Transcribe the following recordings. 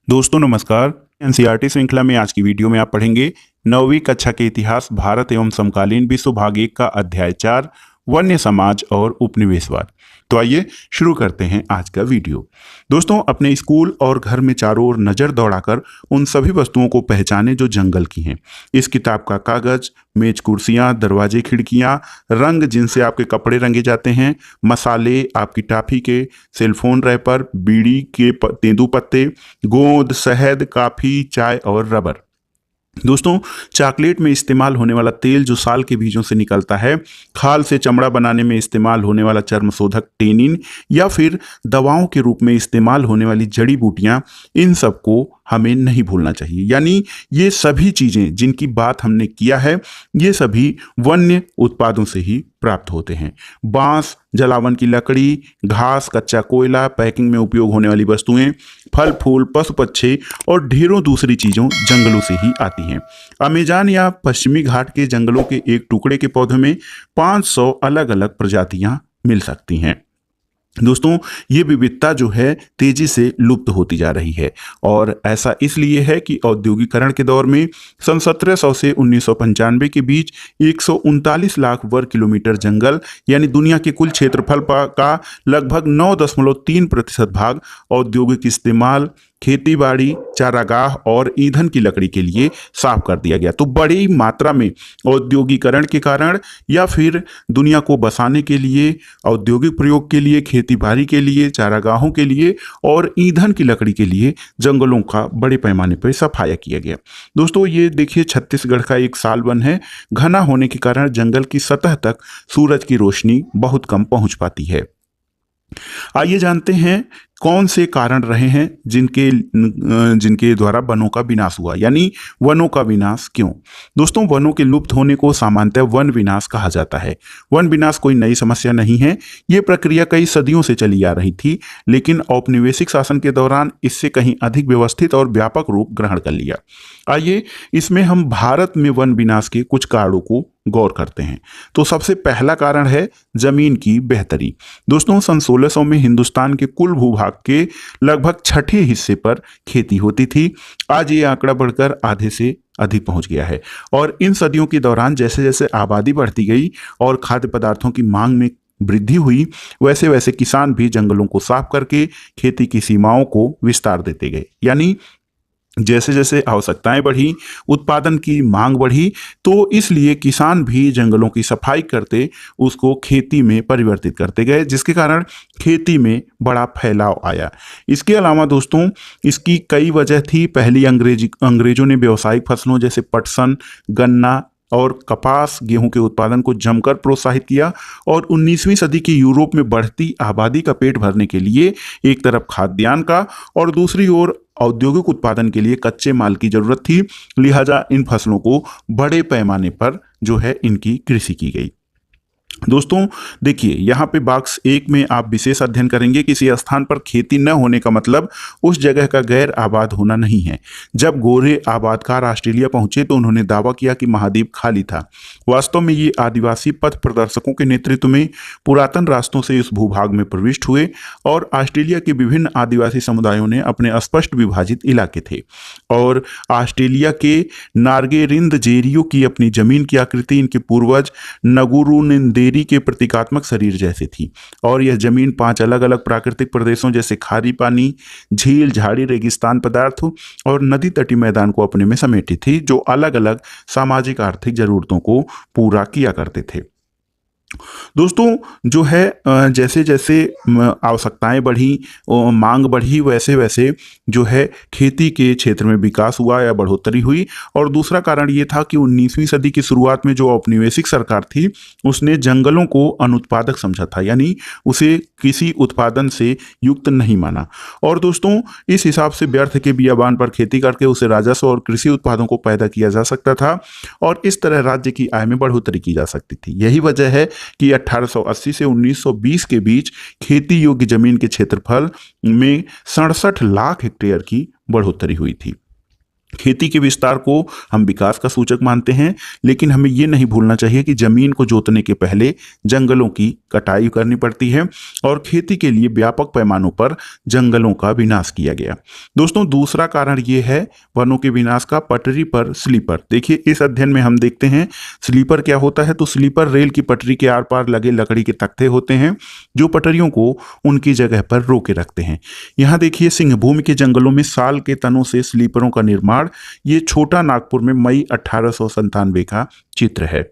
दोस्तों नमस्कार। एनसीईआरटी श्रृंखला में आज की वीडियो में आप पढ़ेंगे 9वीं कक्षा के इतिहास भारत एवं समकालीन विश्व भाग 1 का अध्याय 4 वन्य समाज और उपनिवेशवाद। तो आइए शुरू करते हैं आज का वीडियो। दोस्तों, अपने स्कूल और घर में चारों ओर नजर दौड़ाकर उन सभी वस्तुओं को पहचाने जो जंगल की हैं। इस किताब का कागज, मेज कुर्सियां, दरवाजे खिड़कियां, रंग जिनसे आपके कपड़े रंगे जाते हैं, मसाले, आपकी टॉफी के, सेलफोन रैपर, बीड़ी के तेंदूपत्ते, गोंद, शहद, कॉफी, चाय और रबर। दोस्तों, चॉकलेट में इस्तेमाल होने वाला तेल जो साल के बीजों से निकलता है, खाल से चमड़ा बनाने में इस्तेमाल होने वाला चर्म शोधक टेनिन, या फिर दवाओं के रूप में इस्तेमाल होने वाली जड़ी बूटियां, इन सबको हमें नहीं भूलना चाहिए। यानी ये सभी चीज़ें जिनकी बात हमने किया है, ये सभी वन्य उत्पादों से ही प्राप्त होते हैं। बांस, जलावन की लकड़ी, घास, कच्चा कोयला, पैकिंग में उपयोग होने वाली वस्तुएं, फल फूल, पशु पक्षी और ढेरों दूसरी चीज़ों जंगलों से ही आती हैं। अमेज़न या पश्चिमी घाट के जंगलों के एक टुकड़े के पौधे में 500 अलग अलग प्रजातियां मिल सकती हैं। दोस्तों, ये विविधता जो है तेजी से लुप्त होती जा रही है, और ऐसा इसलिए है कि औद्योगिकरण के दौर में सन 1700 से 1995 के बीच 139 लाख वर्ग किलोमीटर जंगल, यानी दुनिया के कुल क्षेत्रफल का लगभग 9.3% भाग औद्योगिक इस्तेमाल, खेती बाड़ी, चारागाह और ईंधन की लकड़ी के लिए साफ कर दिया गया। तो बड़ी मात्रा में औद्योगिकरण के कारण या फिर दुनिया को बसाने के लिए, औद्योगिक प्रयोग के लिए, खेती बाड़ी के लिए, चारागाहों के लिए और ईंधन की लकड़ी के लिए जंगलों का बड़े पैमाने पर सफाया किया गया। दोस्तों, ये देखिए छत्तीसगढ़ का एक साल वन है। घना होने के कारण जंगल की सतह तक सूरज की रोशनी बहुत कम पहुंच पाती है। आइए जानते हैं कौन से कारण रहे हैं जिनके द्वारा वनों का विनाश हुआ, यानी वनों का विनाश क्यों। दोस्तों, वनों के लुप्त होने को सामान्यतः वन विनाश कहा जाता है। वन विनाश कोई नई समस्या नहीं है। ये प्रक्रिया कई सदियों से चली आ रही थी, लेकिन औपनिवेशिक शासन के दौरान इससे कहीं अधिक व्यवस्थित और व्यापक रूप ग्रहण कर लिया। आइए इसमें हम भारत में वन विनाश के कुछ कारणों को गौर करते हैं। तो सबसे पहला कारण है जमीन की बेहतरी। दोस्तों, सन 1600 में हिंदुस्तान के कुल भूभाग के लगभग छठे हिस्से पर खेती होती थी। आज ये आंकड़ा बढ़कर आधे से अधिक पहुंच गया है, और इन सदियों के दौरान जैसे जैसे आबादी बढ़ती गई और खाद्य पदार्थों की मांग में वृद्धि हुई, वैसे वैसे किसान भी जंगलों को साफ करके खेती की सीमाओं को विस्तार देते गए। यानी जैसे जैसे आवश्यकताएं बढ़ी, उत्पादन की मांग बढ़ी, तो इसलिए किसान भी जंगलों की सफाई करते उसको खेती में परिवर्तित करते गए, जिसके कारण खेती में बड़ा फैलाव आया। इसके अलावा दोस्तों, इसकी कई वजह थी। पहली अंग्रेजों ने व्यावसायिक फसलों जैसे पटसन, गन्ना और कपास, गेहूं के उत्पादन को जमकर प्रोत्साहित किया, और 19वीं सदी के यूरोप में बढ़ती आबादी का पेट भरने के लिए एक तरफ खाद्यान्न का और दूसरी ओर औद्योगिक उत्पादन के लिए कच्चे माल की जरूरत थी। लिहाजा इन फसलों को बड़े पैमाने पर जो है इनकी कृषि की गई। दोस्तों देखिए, यहाँ पे बॉक्स 1 में आप विशेष अध्ययन करेंगे। किसी स्थान पर खेती न होने का मतलब उस जगह का गैर आबाद होना नहीं है। जब गोरे आबादकार ऑस्ट्रेलिया पहुंचे तो उन्होंने दावा किया कि महाद्वीप खाली था। वास्तव में ये आदिवासी पथ प्रदर्शकों के नेतृत्व में पुरातन रास्तों से इस भूभाग में प्रविष्ट हुए, और ऑस्ट्रेलिया के विभिन्न आदिवासी समुदायों ने अपने स्पष्ट विभाजित इलाके थे। और ऑस्ट्रेलिया के नारगेरिंद जेरियो की अपनी जमीन की आकृति इनके पूर्वज नगुरुनिंदेरी के प्रतीकात्मक शरीर जैसे थी, और यह जमीन 5 अलग अलग प्राकृतिक प्रदेशों जैसे खारी पानी, झील, झाड़ी, रेगिस्तान पदार्थ और नदी तटीय मैदान को अपने में समेटी थी, जो अलग अलग सामाजिक आर्थिक जरूरतों को पूरा किया करते थे। दोस्तों, जो है जैसे जैसे आवश्यकताएं बढ़ी, मांग बढ़ी, वैसे वैसे जो है खेती के क्षेत्र में विकास हुआ या बढ़ोतरी हुई। और दूसरा कारण ये था कि 19वीं सदी की शुरुआत में जो औपनिवेशिक सरकार थी, उसने जंगलों को अनुत्पादक समझा था, यानी उसे किसी उत्पादन से युक्त नहीं माना। और दोस्तों, इस हिसाब से व्यर्थ के बियाबान पर खेती करके उसे राजस्व और कृषि उत्पादों को पैदा किया जा सकता था, और इस तरह राज्य की आय में बढ़ोतरी की जा सकती थी। यही वजह है कि 1880 से 1920 के बीच खेती योग्य जमीन के क्षेत्रफल में 67 लाख हेक्टेयर की बढ़ोतरी हुई थी। खेती के विस्तार को हम विकास का सूचक मानते हैं, लेकिन हमें ये नहीं भूलना चाहिए कि जमीन को जोतने के पहले जंगलों की कटाई करनी पड़ती है और खेती के लिए व्यापक पैमानों पर जंगलों का विनाश किया गया। दोस्तों, दूसरा कारण ये है वनों के विनाश का, पटरी पर स्लीपर। देखिए, इस अध्ययन में हम देखते हैं स्लीपर क्या होता है। तो स्लीपर रेल की पटरी के आर पार लगे लकड़ी के तख्ते होते हैं जो पटरियों को उनकी जगह पर रोके रखते हैं। यहाँ देखिए, सिंहभूमि के जंगलों में साल के तनों से स्लीपरों का निर्माण, ये छोटा नागपुर में मई 1897 का चित्र है।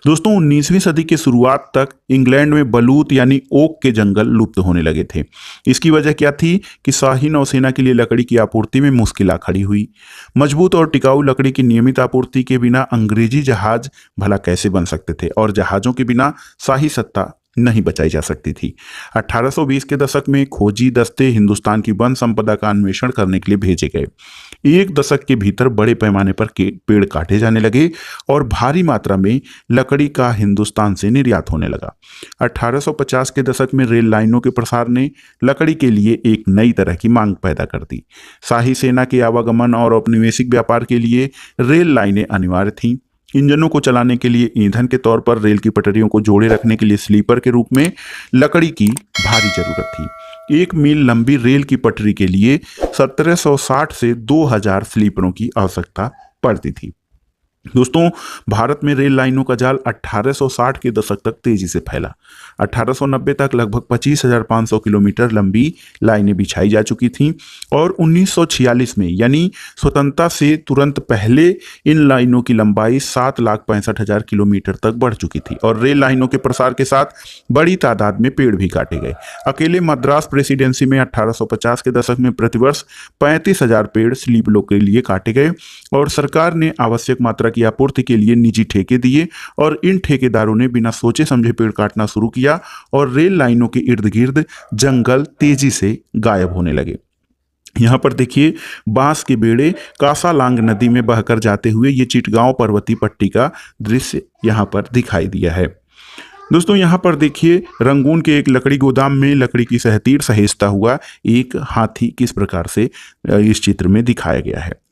दोस्तों, 19वीं सदी के शुरुआत तक इंग्लैंड में बलूत यानी ओक के जंगल लुप्त होने लगे थे। इसकी वजह क्या थी कि शाही नौसेना के लिए लकड़ी की आपूर्ति में मुश्किल खड़ी हुई। मजबूत और टिकाऊ लकड़ी की नियमित आपूर्ति के बिना अंग्रेजी जहाज भला कैसे बन सकते थे, और जहाजों के बिना शाही सत्ता नहीं बचाई जा सकती थी। 1820 के दशक में खोजी दस्ते हिंदुस्तान की वन संपदा का अन्वेषण करने के लिए भेजे गए। एक दशक के भीतर बड़े पैमाने पर पेड़ काटे जाने लगे और भारी मात्रा में लकड़ी का हिंदुस्तान से निर्यात होने लगा। 1850 के दशक में रेल लाइनों के प्रसार ने लकड़ी के लिए एक नई तरह की मांग पैदा कर दी। शाही सेना के आवागमन और औपनिवेशिक व्यापार के लिए रेल लाइनें अनिवार्य थीं। इंजनों को चलाने के लिए ईंधन के तौर पर रेल की पटरियों को जोड़े रखने के लिए स्लीपर के रूप में लकड़ी की भारी जरूरत थी। 1 मील लंबी रेल की पटरी के लिए 1760 से 2000 स्लीपरों की आवश्यकता पड़ती थी। दोस्तों, भारत में रेल लाइनों का जाल 1860 के दशक तक तेजी से फैला। 1890 तक लगभग 25,500 किलोमीटर लंबी लाइनें बिछाई जा चुकी थीं और 1946 में यानी स्वतंत्रता से तुरंत पहले इन लाइनों की लंबाई 7,65,000 किलोमीटर तक बढ़ चुकी थी और रेल लाइनों के प्रसार के साथ बड़ी तादाद में पेड़ भी काटे गए। अकेले मद्रास प्रेसिडेंसी में 1850 के दशक में प्रतिवर्ष 35,000 पेड़ स्लीपरों के लिए काटे गए और सरकार ने आवश्यक मात्रा की आपूर्ति के लिए निजी ठेके दिए और इन ठेकेदारों ने बिना सोचे समझे पेड़ काटना शुरू किया और रेल लाइनों के इर्द गिर्द जंगल तेजी से गायब होने लगे। यहाँ पर देखिए, बांस के बेड़े कासालांग नदी में बहकर जाते हुए ये चिटगांव पर्वतीय पट्टी का दृश्य यहाँ पर दिखाई दिया है। दोस्तों, यहाँ पर देखिए, रंगून के एक लकड़ी गोदाम में लकड़ी की सहतीर सहेजता हुआ एक हाथी किस प्रकार से इस चित्र में दिखाया गया है।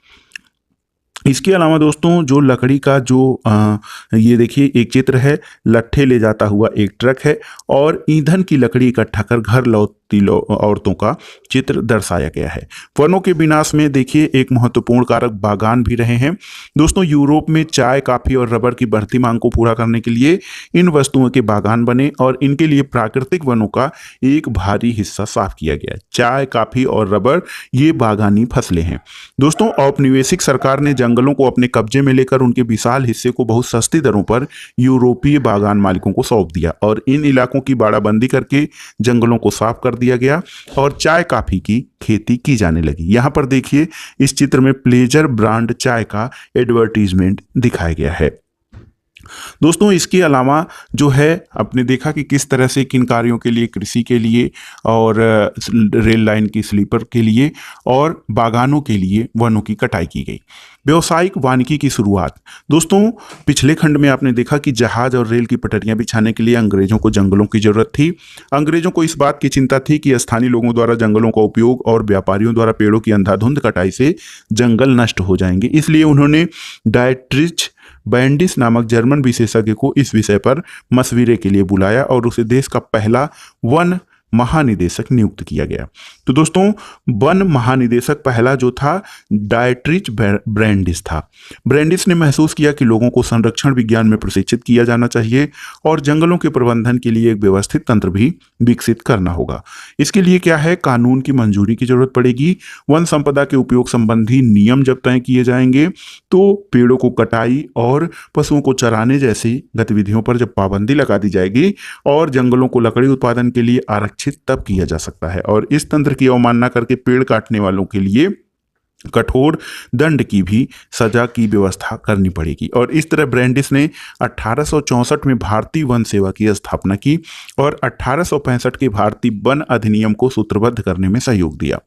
इसके अलावा दोस्तों, जो लकड़ी का जो ये देखिए एक चित्र है, लट्ठे ले जाता हुआ एक ट्रक है और ईंधन की लकड़ी इकट्ठा कर घर लौटती औरतों का चित्र दर्शाया गया है। वनों के विनाश में देखिए एक महत्वपूर्ण कारक बागान भी रहे हैं। दोस्तों, यूरोप में चाय, कॉफी और रबर की बढ़ती मांग को पूरा करने के लिए इन वस्तुओं के बागान बने और इनके लिए प्राकृतिक वनों का एक भारी हिस्सा साफ किया गया। चाय, कॉफी और रबर ये बागानी फसलें हैं। दोस्तों, औपनिवेशिक सरकार ने जंगलों को अपने कब्जे में लेकर उनके विशाल हिस्से को बहुत सस्ती दरों पर यूरोपीय बागान मालिकों को सौंप दिया और इन इलाकों की बाड़ाबंदी करके जंगलों को साफ कर दिया गया और चाय, कॉफी की खेती की जाने लगी। यहाँ पर देखिए, इस चित्र में प्लेजर ब्रांड चाय का एडवर्टीजमेंट दिखाया गया है। दोस्तों, इसके अलावा जो है आपने देखा कि किस तरह से किन कार्यों के लिए, कृषि के लिए और रेल लाइन की स्लीपर के लिए और बागानों के लिए वनों की कटाई की गई। व्यावसायिक वानिकी की शुरुआत। दोस्तों, पिछले खंड में आपने देखा कि जहाज और रेल की पटरियां बिछाने के लिए अंग्रेजों को जंगलों की जरूरत थी। अंग्रेजों को इस बात की चिंता थी कि स्थानीय लोगों द्वारा जंगलों का उपयोग और व्यापारियों द्वारा पेड़ों की अंधाधुंध कटाई से जंगल नष्ट हो जाएंगे। इसलिए उन्होंने डायट्रिच बैंडिस नामक जर्मन विशेषज्ञ को इस विषय पर मशविरे के लिए बुलाया और उसे देश का पहला वन महानिदेशक नियुक्त किया गया। तो दोस्तों, वन महानिदेशक पहला जो था डायट्रिच ब्रैंडिस था। ब्रैंडिस ने महसूस किया कि लोगों को संरक्षण विज्ञान में प्रशिक्षित किया जाना चाहिए और जंगलों के प्रबंधन के लिए एक व्यवस्थित तंत्र भी विकसित करना होगा। इसके लिए क्या है, कानून की मंजूरी की जरूरत पड़ेगी। वन संपदा के उपयोग संबंधी नियम जब तय किए जाएंगे तो पेड़ों को कटाई और पशुओं को चराने जैसी गतिविधियों पर जब पाबंदी लगा दी जाएगी और जंगलों को लकड़ी उत्पादन के लिए आरक्षित तब किया जा सकता है और इस तंत्र की अवमानना करके पेड़ काटने वालों के लिए कठोर दंड की भी सजा की व्यवस्था करनी पड़ेगी। और इस तरह ब्रैंडिस ने 1864 में भारतीय वन सेवा की स्थापना की और 1865 के भारतीय वन अधिनियम को सूत्रबद्ध करने में सहयोग दिया।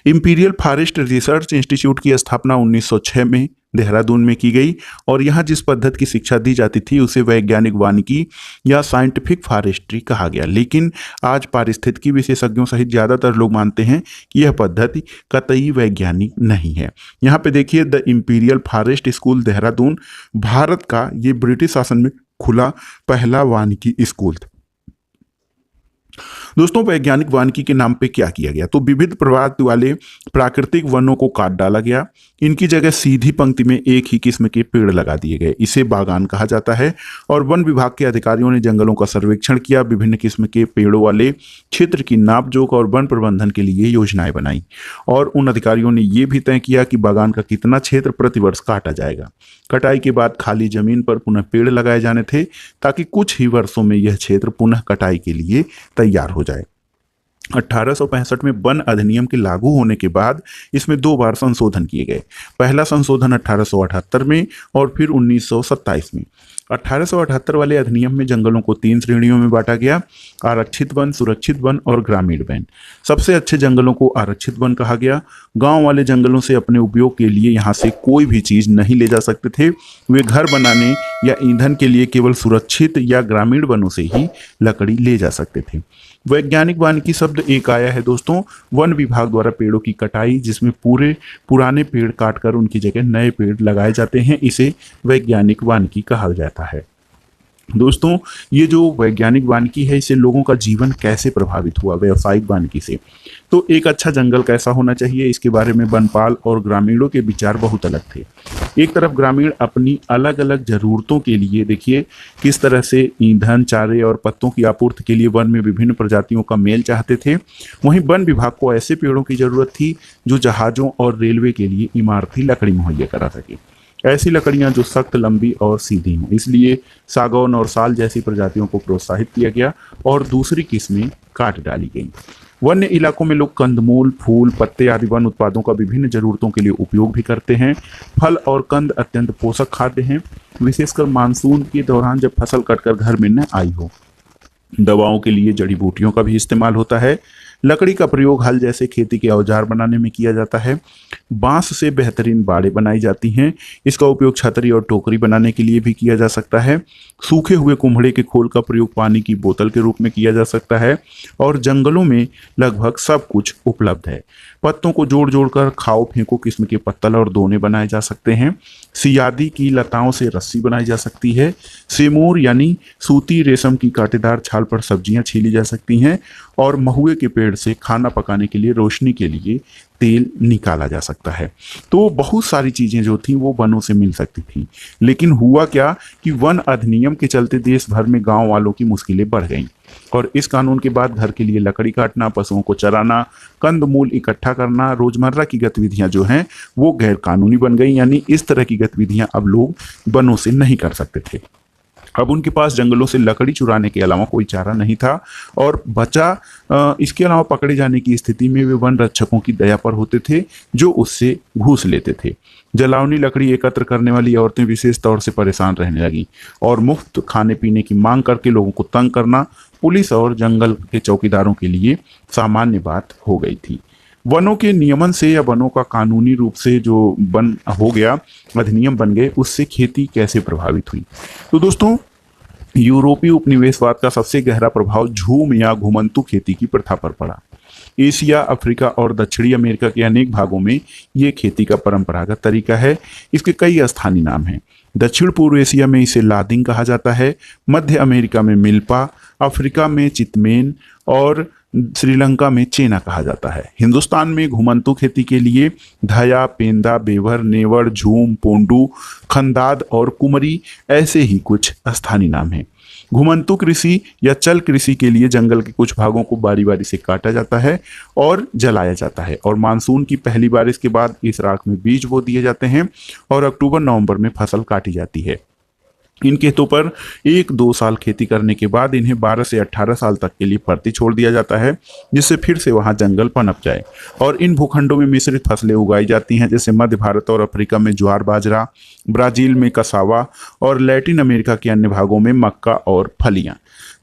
इंपीरियल फॉरेस्ट रिसर्च इंस्टीट्यूट की स्थापना 1906 में देहरादून में की गई और यहाँ जिस पद्धति की शिक्षा दी जाती थी उसे वैज्ञानिक वानिकी या साइंटिफिक फॉरेस्ट्री कहा गया। लेकिन आज पारिस्थितिकी विशेषज्ञों सहित ज़्यादातर लोग मानते हैं कि यह पद्धति कतई वैज्ञानिक नहीं है। यहाँ पे देखिए, the imperial forest school Dehradun Bharat का ये ब्रिटिश शासन में खुला पहला वानिकी स्कूल था। दोस्तों, वैज्ञानिक वानिकी के नाम पे क्या किया गया? तो विविध प्रजाति वाले प्राकृतिक वनों को काट डाला गया। इनकी जगह सीधी पंक्ति में एक ही किस्म के पेड़ लगा दिए गए। इसे बागान कहा जाता है। और वन विभाग के अधिकारियों ने जंगलों का सर्वेक्षण किया, विभिन्न किस्म के पेड़ों वाले क्षेत्र की नापजोख और वन प्रबंधन के लिए योजनाएं बनाई। और उन अधिकारियों ने यह भी तय किया कि बागान का कितना क्षेत्र प्रतिवर्ष काटा जाएगा। कटाई के बाद खाली जमीन पर पुनः पेड़ लगाए जाने थे ताकि कुछ ही वर्षों में यह क्षेत्र पुनः कटाई के लिए तैयार हो जाए। 1865 में वन अधिनियम के लागू होने के बाद इसमें 2 बार संशोधन किए गए। पहला संशोधन 1878 में और फिर 1927 में। 1878 वाले अधिनियम में जंगलों को 3 श्रेणियों में बांटा गया: आरक्षित वन, सुरक्षित वन और ग्रामीण वन। सबसे अच्छे जंगलों को आरक्षित वन कहा गया। गांव वाले जंगलों से अपने उपयोग के लिए यहाँ से कोई भी चीज नहीं ले जा सकते थे। वे घर बनाने या ईंधन के लिए केवल सुरक्षित या ग्रामीण वनों से ही लकड़ी ले जा सकते थे। वैज्ञानिक वानिकी शब्द एक आया है दोस्तों वन विभाग द्वारा पेड़ों की कटाई, जिसमें पूरे पुराने पेड़ काटकर उनकी जगह नए पेड़ लगाए जाते हैं। इसे वैज्ञानिक वानिकी कहा जाता है। दोस्तों, ये जो वैज्ञानिक वानिकी है, इससे लोगों का जीवन कैसे प्रभावित हुआ व्यावसायिक वानिकी से? तो एक अच्छा जंगल कैसा होना चाहिए, इसके बारे में वनपाल और ग्रामीणों के विचार बहुत अलग थे। एक तरफ ग्रामीण अपनी अलग अलग जरूरतों के लिए, देखिए किस तरह से ईंधन, चारे और पत्तों की आपूर्ति के लिए वन में विभिन्न प्रजातियों का मेल चाहते थे। वहीं वन विभाग को ऐसे पेड़ों की जरूरत थी जो जहाजों और रेलवे के लिए इमारती लकड़ी मुहैया करा सके। ऐसी लकड़ियां जो सख्त, लंबी और सीधी हों। इसलिए सागौन और साल जैसी प्रजातियों को प्रोत्साहित किया गया और दूसरी किस्में काट डाली गईं। वन्य इलाकों में लोग कंदमूल, फूल, पत्ते आदि वन उत्पादों का विभिन्न जरूरतों के लिए उपयोग भी करते हैं। फल और कंद अत्यंत पोषक खाद्य हैं, विशेषकर मानसून के दौरान जब फसल कटकर घर में न आई हो। दवाओं के लिए जड़ी बूटियों का भी इस्तेमाल होता है। लकड़ी का प्रयोग हल जैसे खेती के औजार बनाने में किया जाता है। बांस से बेहतरीन बाड़ें बनाई जाती हैं। इसका उपयोग छतरी और टोकरी बनाने के लिए भी किया जा सकता है। सूखे हुए कुम्हड़े के खोल का प्रयोग पानी की बोतल के रूप में किया जा सकता है। और जंगलों में लगभग सब कुछ उपलब्ध है। पत्तों को जोड़ जोड़कर खाओ फेंको किस्म के पत्तल और दोने बनाए जा सकते हैं। सियादी की लताओं से रस्सी बनाई जा सकती है। सेमूर यानी सूती रेशम की कांटेदार छाल पर सब्जियां छीली जा सकती हैं। और महुए के पेड़ से खाना पकाने के लिए, रोशनी के लिए तेल निकाला जा सकता है। तो बहुत सारी चीजें जो थी वो वनों से मिल सकती थी। लेकिन हुआ क्या कि वन अधिनियम के चलते देश भर में गांव वालों की मुश्किलें बढ़ गईं। और इस कानून के बाद घर के लिए लकड़ी काटना, पशुओं को चराना, कंदमूल इकट्ठा करना, रोजमर्रा की गतिविधियां जो हैं वो गैर कानूनी बन गई। यानी इस तरह की गतिविधियां अब लोग वनों से नहीं कर सकते थे। अब उनके पास जंगलों से लकड़ी चुराने के अलावा कोई चारा नहीं था और बचा इसके अलावा पकड़े जाने की स्थिति में वे वन रक्षकों की दया पर होते थे जो उससे घूस लेते थे। जलावनी लकड़ी एकत्र करने वाली औरतें विशेष तौर से परेशान रहने लगी और मुफ्त खाने पीने की मांग करके लोगों को तंग करना पुलिस और जंगल के चौकीदारों के लिए सामान्य बात हो गई थी। वनों के नियमन से या वनों का कानूनी रूप से जो वन हो गया, अधिनियम बन गए, उससे खेती कैसे प्रभावित हुई? तो दोस्तों, यूरोपीय उपनिवेशवाद का सबसे गहरा प्रभाव झूम या घुमंतु खेती की प्रथा पर पड़ा। एशिया, अफ्रीका और दक्षिणी अमेरिका के अनेक भागों में ये खेती का परंपरागत तरीका है। इसके कई स्थानीय नाम हैं। दक्षिण पूर्व एशिया में इसे लादिंग कहा जाता है, मध्य अमेरिका में मिल्पा, अफ्रीका में चितमेन और श्रीलंका में चेना कहा जाता है। हिंदुस्तान में घुमंतु खेती के लिए धया, पेंदा, बेवर, नेवड़, झूम, पोंडू, खंदाद और कुमरी ऐसे ही कुछ स्थानीय नाम हैं। घुमंतु कृषि या चल कृषि के लिए जंगल के कुछ भागों को बारी बारी से काटा जाता है और जलाया जाता है और मानसून की पहली बारिश के बाद इस राख में बीज बो दिए जाते हैं और अक्टूबर-नवंबर में फसल काटी जाती है। इन खेतों पर 1-2 साल खेती करने के बाद इन्हें 12 से 18 साल तक के लिए परती छोड़ दिया जाता है, जिससे फिर से वहां जंगल पनप जाए। और इन भूखंडों में मिश्रित फसलें उगाई जाती हैं, जैसे मध्य भारत और अफ्रीका में ज्वार बाजरा, ब्राजील में कसावा और लैटिन अमेरिका के अन्य भागों में मक्का और फलियां।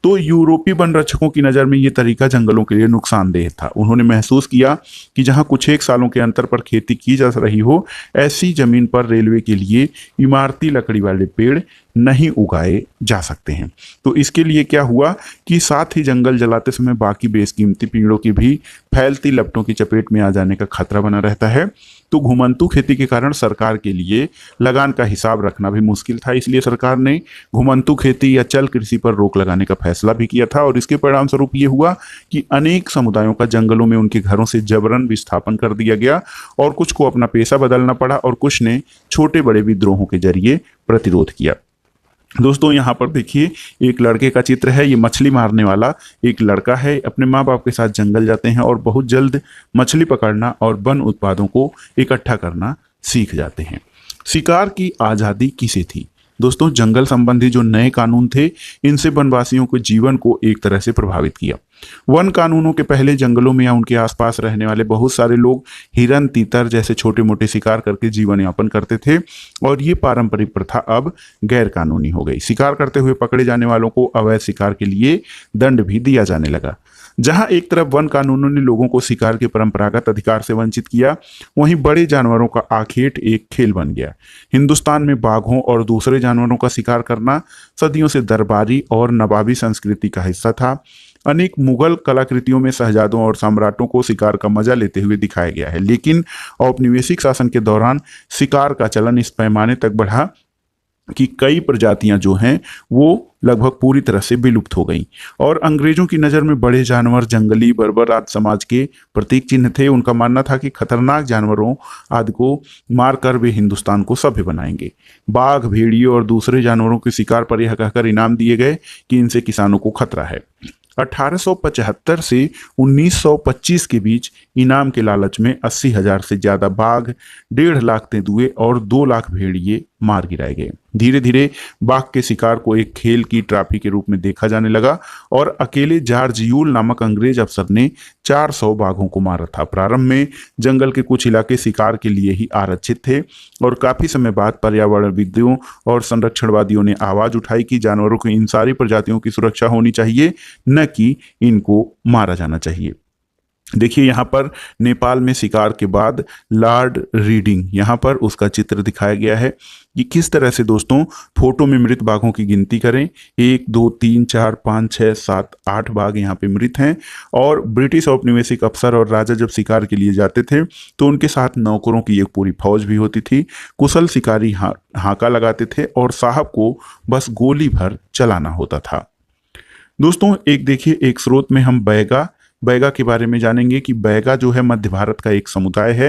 तो यूरोपीय वन रक्षकों की नज़र में ये तरीका जंगलों के लिए नुकसानदेह था। उन्होंने महसूस किया कि जहां कुछ एक सालों के अंतर पर खेती की जा रही हो, ऐसी जमीन पर रेलवे के लिए इमारती लकड़ी वाले पेड़ नहीं उगाए जा सकते हैं। तो इसके लिए क्या हुआ कि साथ ही जंगल जलाते समय बाकी बेशकीमती पेड़ों की भी फैलती लपटों की चपेट में आ जाने का खतरा बना रहता है। तो घुमंतू खेती के कारण सरकार के लिए लगान का हिसाब रखना भी मुश्किल था, इसलिए सरकार ने घुमंतू खेती या चल कृषि पर रोक लगाने का फैसला भी किया था। और इसके परिणाम स्वरूप ये हुआ कि अनेक समुदायों का जंगलों में उनके घरों से जबरन विस्थापन कर दिया गया और कुछ को अपना पेशा बदलना पड़ा और कुछ ने छोटे बड़े विद्रोहों के जरिए प्रतिरोध किया। दोस्तों यहाँ पर देखिए एक लड़के का चित्र है। ये मछली मारने वाला एक लड़का है, अपने माँ बाप के साथ जंगल जाते हैं और बहुत जल्द मछली पकड़ना और वन उत्पादों को इकट्ठा करना सीख जाते हैं। शिकार की आज़ादी किसे थी? दोस्तों जंगल संबंधी जो नए कानून थे, इनसे वनवासियों के जीवन को एक तरह से प्रभावित किया। वन कानूनों के पहले जंगलों में या उनके आसपास रहने वाले बहुत सारे लोग हिरन, तीतर जैसे छोटे मोटे शिकार करके जीवन यापन करते थे और ये पारंपरिक प्रथा अब गैर कानूनी हो गई। शिकार करते हुए पकड़े जाने वालों को अवैध शिकार के लिए दंड भी दिया जाने लगा। जहां एक तरफ वन कानूनों ने लोगों को शिकार के परंपरागत अधिकार से वंचित किया, वहीं बड़े जानवरों का आखेट एक खेल बन गया। हिंदुस्तान में बाघों और दूसरे जानवरों का शिकार करना सदियों से दरबारी और नवाबी संस्कृति का हिस्सा था। अनेक मुगल कलाकृतियों में शहजादों और सम्राटों को शिकार का मजा लेते हुए दिखाया गया है, लेकिन औपनिवेशिक शासन के दौरान शिकार का चलन इस पैमाने तक बढ़ा कि कई प्रजातियां जो हैं वो लगभग पूरी तरह से विलुप्त हो गई। और अंग्रेजों की नज़र में बड़े जानवर जंगली बर्बर आदि समाज के प्रतीक चिन्ह थे। उनका मानना था कि खतरनाक जानवरों आदि को मारकर वे हिंदुस्तान को सभ्य बनाएंगे। बाघ, भेड़िए और दूसरे जानवरों के शिकार पर यह कहकर इनाम दिए गए कि इनसे किसानों को खतरा है। 1875 से 1925 के बीच इनाम के लालच में 80,000 से ज्यादा बाघ, 1.5 लाख तेंदुए और 2 लाख भेड़िए मार गिराए गए। धीरे धीरे बाघ के शिकार को एक खेल की ट्रॉफी के रूप में देखा जाने लगा और अकेले जॉर्ज यूल नामक अंग्रेज अफसर ने 400 बाघों को मारा था। प्रारंभ में जंगल के कुछ इलाके शिकार के लिए ही आरक्षित थे और काफी समय बाद पर्यावरणविदों और संरक्षणवादियों ने आवाज उठाई कि जानवरों की इन सारी प्रजातियों की सुरक्षा होनी चाहिए, न कि इनको मारा जाना चाहिए। देखिए यहाँ पर नेपाल में शिकार के बाद लॉर्ड रीडिंग, यहाँ पर उसका चित्र दिखाया गया है कि किस तरह से दोस्तों फोटो में मृत बाघों की गिनती करें। 1 2 3 4 5 6 7 8 बाघ यहाँ पे मृत हैं। और ब्रिटिश औपनिवेशिक अफसर और राजा जब शिकार के लिए जाते थे तो उनके साथ नौकरों की एक पूरी फौज भी होती थी। कुशल शिकारी हाका लगाते थे और साहब को बस गोली भर चलाना होता था। दोस्तों एक देखिए एक स्रोत में हम बैगा के बारे में जानेंगे कि बैगा जो है मध्य भारत का एक समुदाय है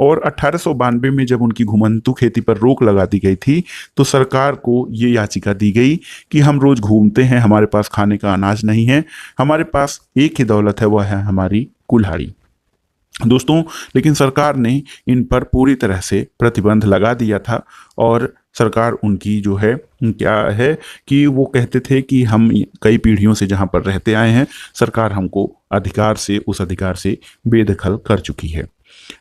और 1892 में जब उनकी घुमंतू खेती पर रोक लगा दी गई थी तो सरकार को ये याचिका दी गई कि हम रोज घूमते हैं, हमारे पास खाने का अनाज नहीं है, हमारे पास एक ही दौलत है, वह है हमारी कुल्हाड़ी। दोस्तों लेकिन सरकार ने इन पर पूरी तरह से प्रतिबंध लगा दिया था और सरकार उनकी जो है क्या है कि वो कहते थे कि हम कई पीढ़ियों से जहाँ पर रहते आए हैं, सरकार हमको उस अधिकार से बेदखल कर चुकी है।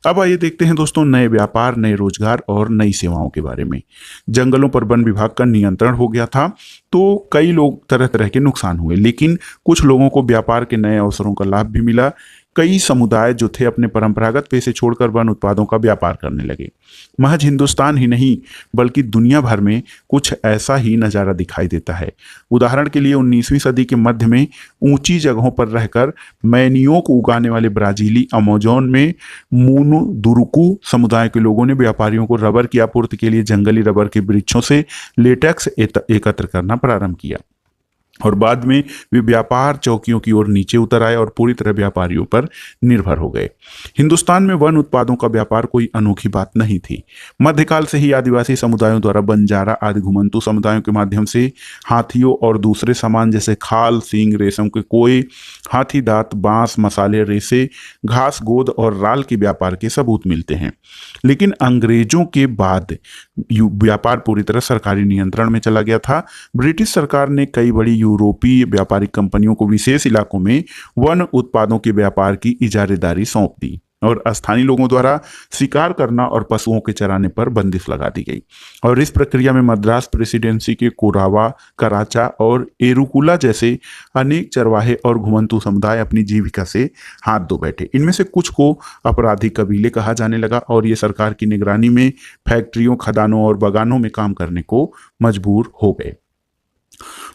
अब आइए देखते हैं दोस्तों नए व्यापार, नए रोजगार और नई सेवाओं के बारे में। जंगलों पर वन विभाग का नियंत्रण हो गया था तो कई लोग तरह तरह के नुकसान हुए, लेकिन कुछ लोगों को व्यापार के नए अवसरों का लाभ भी मिला। कई समुदाय जो थे अपने परंपरागत पेशे छोड़कर वन उत्पादों का व्यापार करने लगे। महज हिंदुस्तान ही नहीं बल्कि दुनिया भर में कुछ ऐसा ही नज़ारा दिखाई देता है। उदाहरण के लिए 19वीं सदी के मध्य में ऊंची जगहों पर रहकर मैनियोक उगाने वाले ब्राजीली अमेज़न में मुनुदुरुकु समुदाय के लोगों ने व्यापारियों को रबर की आपूर्ति के लिए जंगली रबर के वृक्षों से लेटेक्स एकत्र करना प्रारंभ किया और बाद में वे व्यापार चौकियों की ओर नीचे उतर आए और पूरी तरह व्यापारियों पर निर्भर हो गए। हिंदुस्तान में वन उत्पादों का व्यापार कोई अनोखी बात नहीं थी। मध्यकाल से ही आदिवासी समुदायों द्वारा बंजारा आदि घुमंतू समुदायों के माध्यम से हाथियों और दूसरे सामान जैसे खाल, सींग, रेशम के कोए, हाथी दांत, बांस, मसाले, रेसे, घास, गोद और राल के व्यापार के सबूत मिलते हैं। लेकिन अंग्रेजों के बाद व्यापार पूरी तरह सरकारी नियंत्रण में चला गया था। ब्रिटिश सरकार ने कई बड़ी यूरोपीय व्यापारिक कंपनियों को विशेष इलाकों में वन उत्पादों के व्यापार की इजारेदारी सौंप दी। और स्थानीय लोगों द्वारा शिकार करना और पशुओं के चराने पर बंदिश लगा दी गई। और इस प्रक्रिया में मद्रास प्रेसिडेंसी के कोरावा, कराचा और एरुकुला जैसे अनेक चरवाहे और घुमंतू समुदाय अपनी जीविका से हाथ धो बैठे। इनमें से कुछ को आपराधिक कबीले कहा जाने लगा और ये सरकार की निगरानी में फैक्ट्रियों, खदानों और बागानों में काम करने को मजबूर हो गए।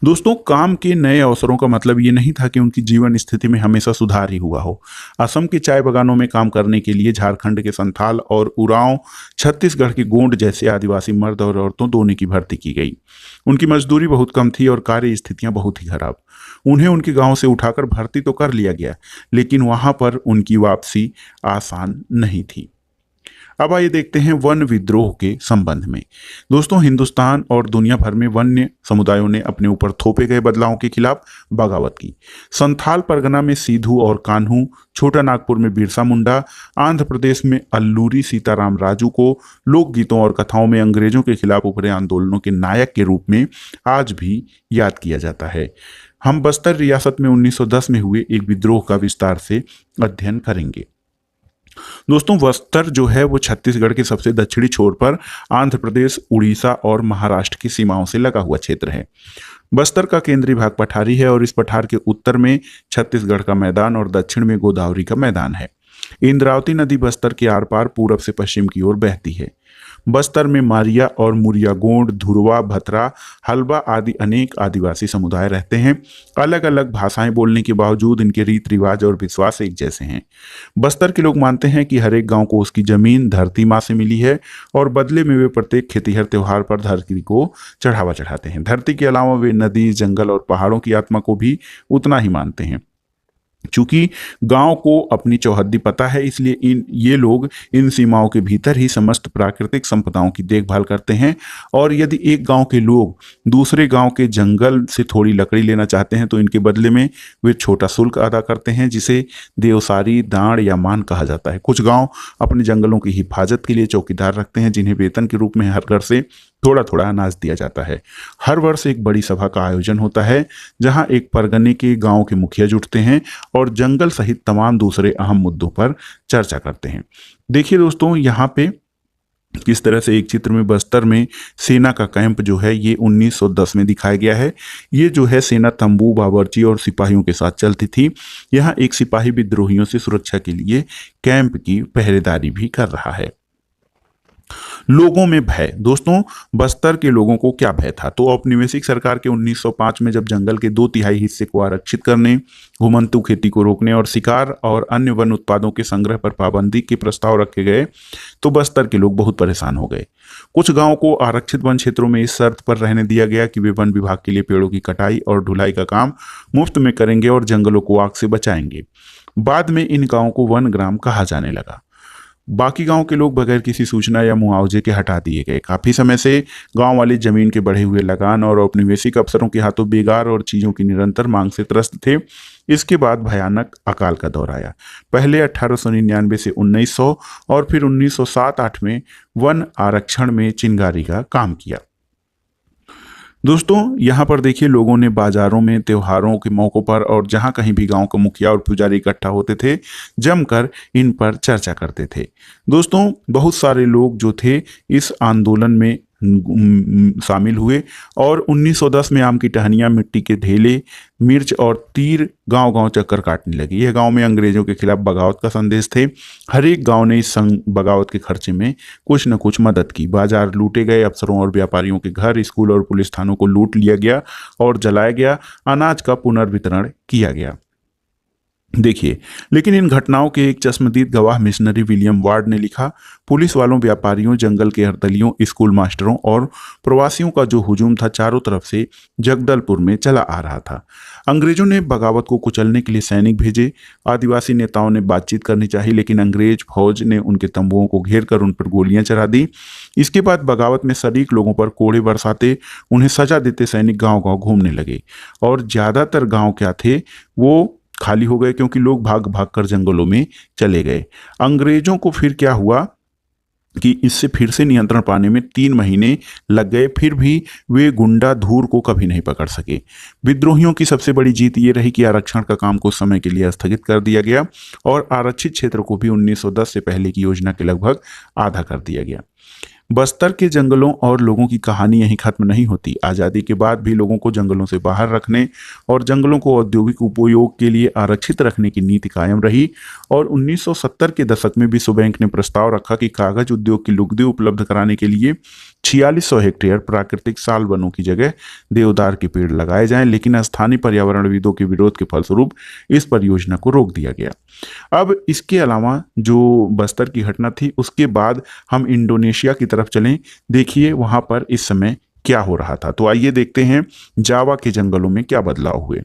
दोस्तों, काम के नए अवसरों का मतलब ये नहीं था कि उनकी जीवन स्थिति में हमेशा सुधार ही हुआ हो। असम के चाय बागानों में काम करने के लिए झारखंड के संथाल और उरांव, छत्तीसगढ़ के गोंड जैसे आदिवासी मर्द और औरतों दोनों की भर्ती की गई। उनकी मजदूरी बहुत कम थी और कार्य स्थितियां बहुत ही खराब। उन्हें उनके गांव से उठाकर भर्ती तो कर लिया गया, लेकिन वहां पर उनकी वापसी आसान नहीं थी। अब आइए देखते हैं वन विद्रोह के संबंध में। दोस्तों, हिंदुस्तान और दुनिया भर में वन्य समुदायों ने अपने ऊपर थोपे गए बदलावों के खिलाफ बगावत की। संथाल परगना में सीधू और कान्हू, छोटा नागपुर में बिरसा मुंडा, आंध्र प्रदेश में अल्लूरी सीताराम राजू को लोकगीतों और कथाओं में अंग्रेजों के खिलाफ उभरे आंदोलनों के नायक के रूप में आज भी याद किया जाता है। हम बस्तर रियासत में 1910 में हुए एक विद्रोह का विस्तार से अध्ययन करेंगे। दोस्तों, बस्तर जो है वो छत्तीसगढ़ के सबसे दक्षिणी छोर पर आंध्र प्रदेश, उड़ीसा और महाराष्ट्र की सीमाओं से लगा हुआ क्षेत्र है। बस्तर का केंद्रीय भाग पठारी है और इस पठार के उत्तर में छत्तीसगढ़ का मैदान और दक्षिण में गोदावरी का मैदान है। इंद्रावती नदी बस्तर के आर पार पूरब से पश्चिम की ओर बहती है। बस्तर में मारिया और मुरिया गोंड, धुरवा, भतरा, हल्बा आदि अनेक आदिवासी समुदाय रहते हैं। अलग अलग भाषाएं बोलने के बावजूद इनके रीति रिवाज और विश्वास एक जैसे हैं। बस्तर के लोग मानते हैं कि हर एक गांव को उसकी जमीन धरती माँ से मिली है और बदले में वे प्रत्येक खेतीहर त्योहार पर धरती को चढ़ावा चढ़ाते हैं। धरती के अलावा वे नदी, जंगल और पहाड़ों की आत्मा को भी उतना ही मानते हैं। चूंकि गांव को अपनी चौहद्दी पता है, इसलिए ये लोग इन सीमाओं के भीतर ही समस्त प्राकृतिक संपदाओं की देखभाल करते हैं। और यदि एक गांव के लोग दूसरे गांव के जंगल से थोड़ी लकड़ी लेना चाहते हैं तो इनके बदले में वे छोटा शुल्क अदा करते हैं, जिसे देवसारी, दाण या मान कहा जाता है। कुछ गांव अपने जंगलों की हिफाजत के लिए चौकीदार रखते हैं, जिन्हें वेतन के रूप में हर घर से थोड़ा थोड़ा अनाज दिया जाता है। हर वर्ष एक बड़ी सभा का आयोजन होता है, जहां एक परगने के गांव के मुखिया जुटते हैं और जंगल सहित तमाम दूसरे अहम मुद्दों पर चर्चा करते हैं। देखिए दोस्तों, यहाँ पे किस तरह से एक चित्र में बस्तर में सेना का कैंप जो है ये 1910 में दिखाया गया है। ये जो है सेना तंबू, बावर्ची और सिपाहियों के साथ चलती थी। यहाँ एक सिपाही विद्रोहियों से सुरक्षा के लिए कैंप की पहरेदारी भी कर रहा है। लोगों में भय। दोस्तों, बस्तर के लोगों को क्या भय था? तो औपनिवेशिक सरकार के 1905 में जब जंगल के 2/3 हिस्से को आरक्षित करने, घुमंतू खेती को रोकने और शिकार और अन्य वन उत्पादों के संग्रह पर पाबंदी के प्रस्ताव रखे गए तो बस्तर के लोग बहुत परेशान हो गए। कुछ गांवों को आरक्षित वन क्षेत्रों में इस शर्त पर रहने दिया गया कि वे वन विभाग के लिए पेड़ों की कटाई और ढुलाई का काम मुफ्त में करेंगे और जंगलों को आग से बचाएंगे। बाद में इन गांवों को वन ग्राम कहा जाने लगा। बाकी गांव के लोग बगैर किसी सूचना या मुआवजे के हटा दिए गए। काफी समय से गांव वाले जमीन के बढ़े हुए लगान और औपनिवेशिक अफसरों के हाथों बेगार और चीजों की निरंतर मांग से त्रस्त थे। इसके बाद भयानक अकाल का दौर आया। पहले 1899 से 1900 और फिर 1907-08 में वन आरक्षण में चिंगारी का काम किया। दोस्तों, यहाँ पर देखिए, लोगों ने बाजारों में, त्योहारों के मौकों पर और जहाँ कहीं भी गांव का मुखिया और पुजारी इकट्ठा होते थे, जमकर इन पर चर्चा करते थे। दोस्तों, बहुत सारे लोग जो थे इस आंदोलन में शामिल हुए और 1910 में आम की टहनियाँ, मिट्टी के ढेले, मिर्च और तीर गांव गांव चक्कर काटने लगी। यह गांव में अंग्रेजों के खिलाफ बगावत का संदेश थे। हर एक गांव ने इस बगावत के खर्चे में कुछ न कुछ मदद की। बाजार लूटे गए, अफसरों और व्यापारियों के घर, स्कूल और पुलिस थानों को लूट लिया गया और जलाया गया। अनाज का पुनर्वितरण किया गया। देखिए, लेकिन इन घटनाओं के एक चश्मदीद गवाह मिशनरी विलियम वार्ड ने लिखा, पुलिस वालों, व्यापारियों, जंगल के हड़दलियों, स्कूल मास्टरों और प्रवासियों का जो हुजूम था चारों तरफ से जगदलपुर में चला आ रहा था। अंग्रेजों ने बगावत को कुचलने के लिए सैनिक भेजे। आदिवासी नेताओं ने बातचीत करनी चाहिए, लेकिन अंग्रेज फौज ने उनके तंबुओं को घेर कर उन पर गोलियां चला दी। इसके बाद बगावत में शरीक लोगों पर कोड़े बरसाते, उन्हें सजा देते सैनिक गाँव गाँव घूमने लगे और ज्यादातर गाँव क्या थे वो खाली हो गए, क्योंकि लोग भाग भाग कर जंगलों में चले गए। अंग्रेजों को फिर क्या हुआ, कि इससे फिर से नियंत्रण पाने में 3 महीने लग गए, फिर भी वे गुंडा धूर को कभी नहीं पकड़ सके। विद्रोहियों की सबसे बड़ी जीत ये रही कि आरक्षण का काम कुछ समय के लिए स्थगित कर दिया गया और आरक्षित क्षेत्र को भी 1910 से पहले की योजना के लगभग आधा कर दिया गया। बस्तर के जंगलों और लोगों की कहानी यहीं खत्म नहीं होती। आज़ादी के बाद भी लोगों को जंगलों से बाहर रखने और जंगलों को औद्योगिक उपयोग के लिए आरक्षित रखने की नीति कायम रही और 1970 के दशक में विश्व बैंक ने प्रस्ताव रखा कि कागज उद्योग की लुगदी उपलब्ध कराने के लिए 4600 हेक्टेयर प्राकृतिक साल वनों की जगह देवदार के पेड़ लगाए जाएं, लेकिन स्थानीय पर्यावरणविदों के विरोध के फलस्वरूप इस परियोजना को रोक दिया गया। अब इसके अलावा जो बस्तर की घटना थी उसके बाद हम इंडोनेशिया की तरफ चलें। देखिए वहां पर इस समय क्या हो रहा था। तो आइए देखते हैं जावा के जंगलों में क्या बदलाव हुए।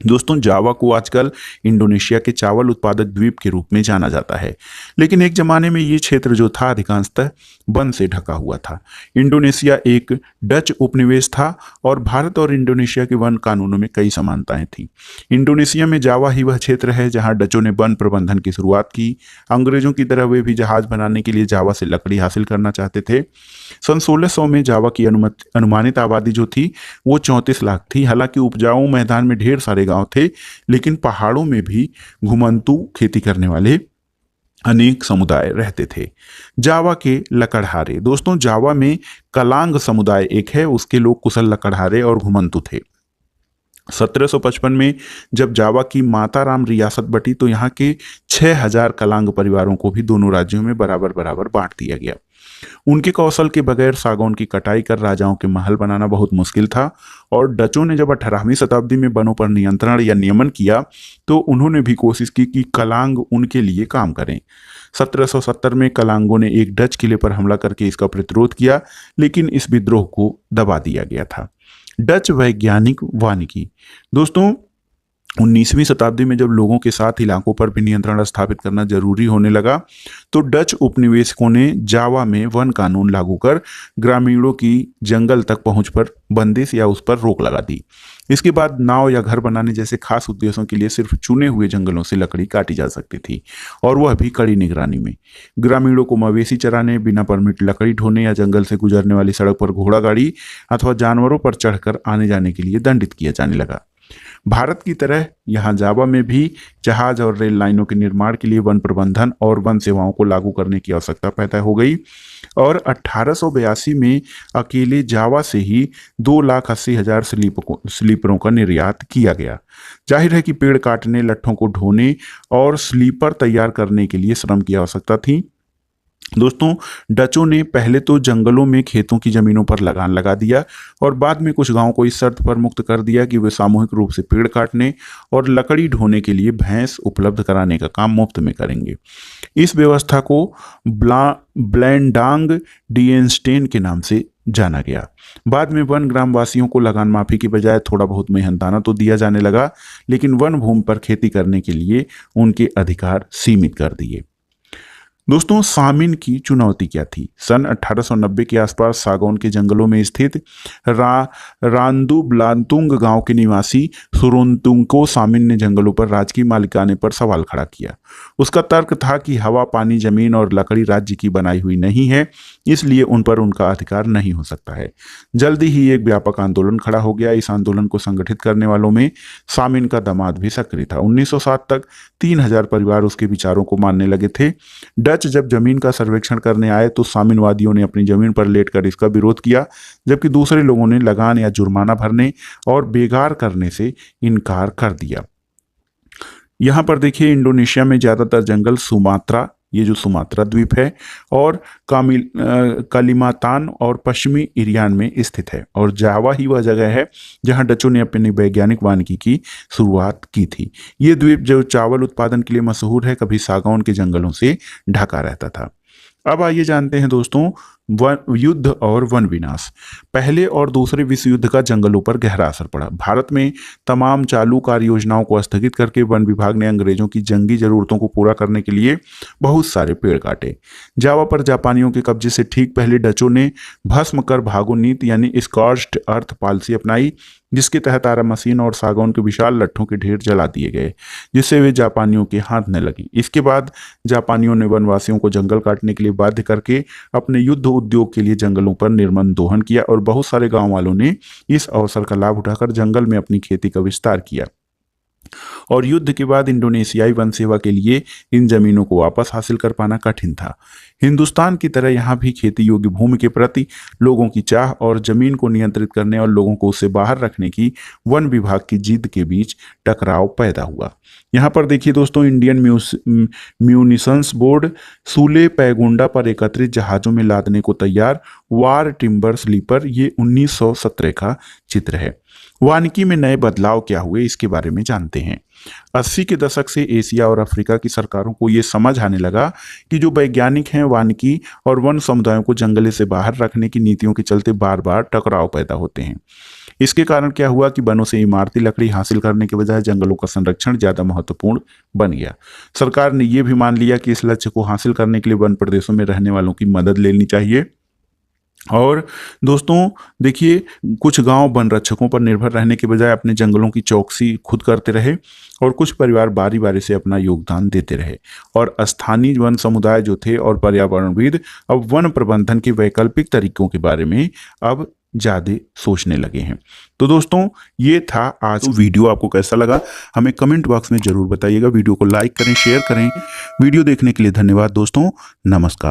दोस्तों, जावा को आजकल इंडोनेशिया के चावल उत्पादक द्वीप के रूप में जाना जाता है, लेकिन एक जमाने में ये क्षेत्र जो था अधिकांशतः वन से ढका हुआ था। इंडोनेशिया एक डच उपनिवेश था और भारत और इंडोनेशिया के वन कानूनों में कई समानताएं थीं। इंडोनेशिया में जावा ही वह क्षेत्र है जहां डचों ने वन प्रबंधन की शुरुआत की। अंग्रेजों की तरह वे भी जहाज बनाने के लिए जावा से लकड़ी हासिल करना चाहते थे। सन 1600 में जावा की अनुमानित आबादी जो थी वो 34 लाख थी। हालांकि उपजाऊ मैदान में ढेर सारे गांव थे, लेकिन पहाड़ों में भी घुमंतू खेती करने वाले अनेक समुदाय रहते थे। जावा के लकड़हारे। दोस्तों, जावा में कलांग समुदाय एक है, उसके लोग कुशल लकड़हारे और घुमंतू थे। 1755 में जब जावा की माताराम रियासत बटी तो यहाँ के 6000 कलांग परिवारों को भी दोनों राज्यों में बराबर बराबर बांट दिया गया। उनके कौशल के बगैर सागौन की कटाई कर राजाओं के महल बनाना बहुत मुश्किल था और डचों ने जब 18वीं शताब्दी में वनों पर नियंत्रण या नियमन किया तो उन्होंने भी कोशिश की कि कलांग उनके लिए काम करें। 1770 में कलांगों ने एक डच किले पर हमला करके इसका प्रतिरोध किया, लेकिन इस विद्रोह को दबा दिया गया था। डच वैज्ञानिक वानिकी। दोस्तों, 19वीं शताब्दी में जब लोगों के साथ इलाकों पर भी नियंत्रण स्थापित करना जरूरी होने लगा तो डच उपनिवेशकों ने जावा में वन कानून लागू कर ग्रामीणों की जंगल तक पहुंच पर बंदिश या उस पर रोक लगा दी। इसके बाद नाव या घर बनाने जैसे खास उद्देश्यों के लिए सिर्फ चुने हुए जंगलों से लकड़ी काटी जा सकती थी, और वह भी कड़ी निगरानी में। ग्रामीणों को मवेशी चराने, बिना परमिट लकड़ी ढोने या जंगल से गुजरने वाली सड़क पर घोड़ा गाड़ी अथवा जानवरों पर चढ़कर आने जाने के लिए दंडित किया जाने लगा। भारत की तरह यहाँ जावा में भी जहाज और रेल लाइनों के निर्माण के लिए वन प्रबंधन और वन सेवाओं को लागू करने की आवश्यकता पैदा हो गई और 1882 में अकेले जावा से ही 2,80,000 स्लीपरों का निर्यात किया गया। जाहिर है कि पेड़ काटने, लट्ठों को ढोने और स्लीपर तैयार करने के लिए श्रम की आवश्यकता थी। दोस्तों, डचों ने पहले तो जंगलों में खेतों की जमीनों पर लगान लगा दिया और बाद में कुछ गांवों को इस शर्त पर मुक्त कर दिया कि वे सामूहिक रूप से पेड़ काटने और लकड़ी ढोने के लिए भैंस उपलब्ध कराने का काम मुफ्त में करेंगे। इस व्यवस्था को ब्लैंडांग डिएनस्टेन के नाम से जाना गया। बाद में वन ग्रामवासियों को लगान माफी की बजाय थोड़ा बहुत मेहनताना तो दिया जाने लगा, लेकिन वन भूमि पर खेती करने के लिए उनके अधिकार सीमित कर दिए। दोस्तों, सामिन की चुनौती क्या थी? सन 1890 के आसपास सागौन के जंगलों में स्थित रांदू ब्लांतुंग गांव के निवासी सुरोंतुंग को सामिन ने जंगलों पर राजकीय मालिकाने पर सवाल खड़ा किया। उसका तर्क था कि हवा, पानी, जमीन और लकड़ी राज्य की बनाई हुई नहीं है, इसलिए उन पर उनका अधिकार नहीं हो सकता है। जल्दी ही एक व्यापक आंदोलन खड़ा हो गया। इस आंदोलन को संगठित करने वालों में सामिन का दामाद भी सक्रिय था। 1907 तक 3000 परिवार उसके विचारों को मानने लगे थे। डच जब जमीन का सर्वेक्षण करने आए तो सामिनवादियों ने अपनी जमीन पर लेटकर इसका विरोध किया, जबकि दूसरे लोगों ने लगान या जुर्माना भरने और बेगार करने से इनकार कर दिया। यहां पर देखिए, इंडोनेशिया में ज्यादातर जंगल सुमात्रा, ये जो सुमात्रा द्वीप है, और कालिमातान और पश्चिमी इरियान में स्थित है, और जावा ही वह जगह है जहां डचों ने अपनी वैज्ञानिक वानिकी की शुरुआत की थी। ये द्वीप जो चावल उत्पादन के लिए मशहूर है, कभी सागौन के जंगलों से ढका रहता था। अब आइए जानते हैं दोस्तों युद्ध और वन विनाश। पहले और दूसरे विश्व युद्ध का जंगलों पर गहरा असर पड़ा। भारत में तमाम चालू कार्य योजनाओं को स्थगित करके वन विभाग ने अंग्रेजों की जंगी जरूरतों को पूरा करने के लिए बहुत सारे पेड़ काटे। जावा पर जापानियों के कब्जे से ठीक पहले डचों ने भस्म कर भागो नीति यानी स्कॉर्च्ड अर्थ पॉलिसी अपनाई, जिसके तहत आरा मशीन और सागौन के विशाल लट्ठों के ढेर जला दिए गए, जिससे वे जापानियों के हाथ न लगी। इसके बाद जापानियों ने वनवासियों को जंगल काटने के लिए बाध्य करके अपने युद्ध उद्योग के लिए जंगलों पर निर्मम दोहन किया और बहुत सारे गांव वालों ने इस अवसर का लाभ उठाकर जंगल में अपनी खेती का विस्तार किया। और युद्ध के बाद इंडोनेशियाई वन सेवा के लिए इन जमीनों को वापस हासिल कर पाना कठिन था। हिंदुस्तान की तरह यहाँ भी खेती योग्य भूमि के प्रति लोगों की चाह और जमीन को नियंत्रित करने और लोगों को उससे बाहर रखने की वन विभाग की जिद के बीच टकराव पैदा हुआ। यहाँ पर देखिए दोस्तों, इंडियन म्यूनिशंस बोर्ड सूले पैगुंडा पर एकत्रित जहाजों में लादने को तैयार, वार टिम्बर स्लीपर, ये 1917 का चित्र है। वानिकी में नए बदलाव क्या हुए, इसके बारे में जानते हैं। 80 के दशक से एशिया और अफ्रीका की सरकारों को ये समझ आने लगा कि जो वैज्ञानिक हैं, वानिकी और वन समुदायों को जंगले से बाहर रखने की नीतियों के चलते बार बार टकराव पैदा होते हैं। इसके कारण क्या हुआ कि वनों से इमारती लकड़ी हासिल करने के बजाय जंगलों का संरक्षण ज्यादा महत्वपूर्ण बन गया। सरकार ने यह भी मान लिया कि इस लक्ष्य को हासिल करने के लिए वन प्रदेशों में रहने वालों की मदद लेनी चाहिए। और दोस्तों देखिए, कुछ गांव वन रक्षकों पर निर्भर रहने के बजाय अपने जंगलों की चौकसी खुद करते रहे और कुछ परिवार बारी बारी से अपना योगदान देते रहे। और स्थानीय वन समुदाय जो थे और पर्यावरणविद अब वन प्रबंधन के वैकल्पिक तरीकों के बारे में अब ज़्यादा सोचने लगे हैं। तो दोस्तों, ये था आज वीडियो। आपको कैसा लगा हमें कमेंट बॉक्स में ज़रूर बताइएगा। वीडियो को लाइक करें, शेयर करें। वीडियो देखने के लिए धन्यवाद दोस्तों। नमस्कार।